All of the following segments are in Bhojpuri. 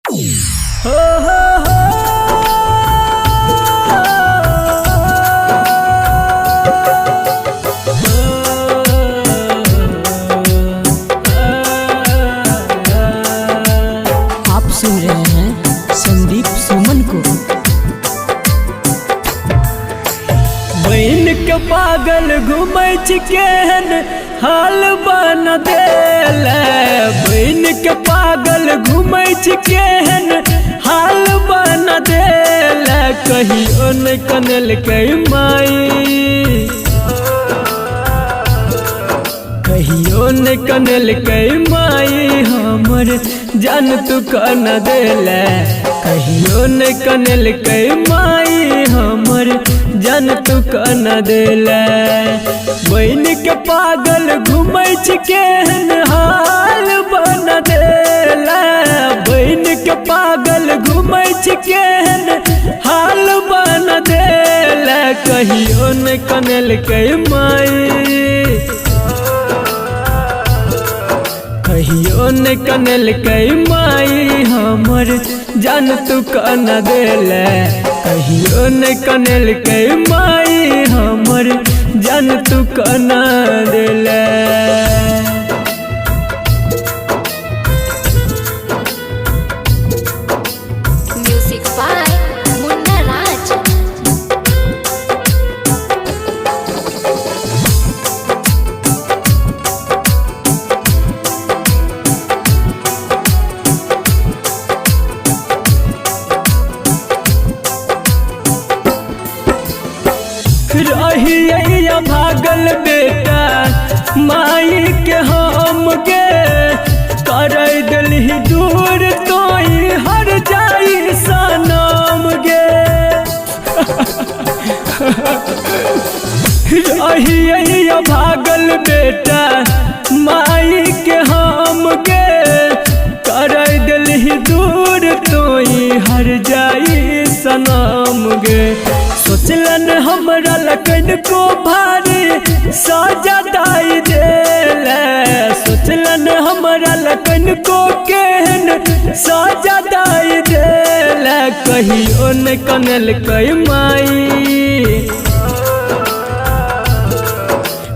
आप सुन रहे हैं संदीप सुमन को। बहन के पागल घूमै केहन हाल बन देल। बहन के पागल घूमै केहन हाल बन देल। कहियो न कनल कई माई, कहियो न कनल कई माई हमर जान तू कन देल। कहियो न कनल कई माई हमर जान तू कन देल। बहन के पागल घूमै केहन हाल बन देल। बहन के पागल घूमै केहन हाल बन देल। कहियो न कनल कई माई, कहियो न कनल कई माई हमर जान तू कन देल। कहियो न कनल कई माई हमर जान तू कन देल। Music by Munna Raj. रहिया भागल बेटा माई के हम गे, कर दिलही दूर तोई हर जाई सनम गे। रहिया भागल बेटा माई के हम गे, कर दिलही दूर तोई हर जाई सनम गे। सोचलन हमरा लकन को भारी साजा दाई देल। सोचलन हमरा लकन को केहन साजा दाई देल। कहियो न कनल कई माई,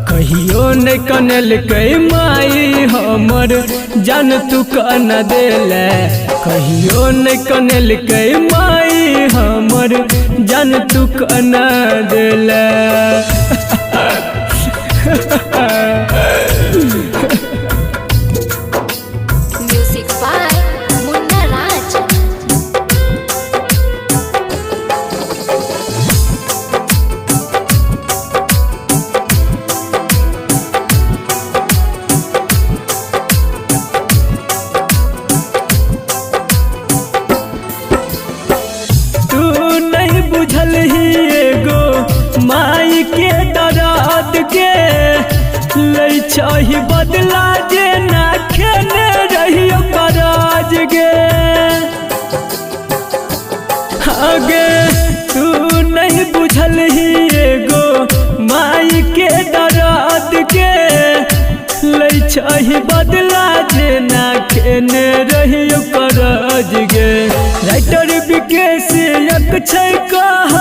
कहियो न कनल कई माई हमर जान तू कन देल। कहियो न कनल कई माई हमर जान तू कन देल। Music by Munna Raj. तू नहीं बुझल ही एगो माई के दर्द के, लै चाही बदला जे ना खेने रहियो कराज गे। आगे तू नहीं बुझल ही एगो माई के दर्द के, लै चाही बदला जे ना खेने रहियो कराज गे। राइटर विकेश अक्षय कह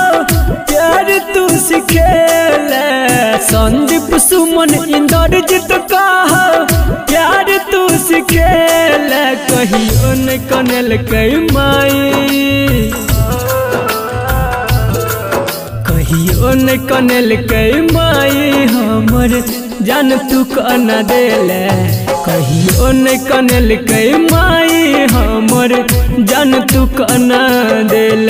प्यार तू सिखेल। संदीप सुमन इंद्रजीत कह प्यार तू सिखेल। कहियो न कनल कई माई, कहियो न कनल कई माई हमर जान तू कन देल। कहियो न कनल कई माई हमर जान तू कन देल।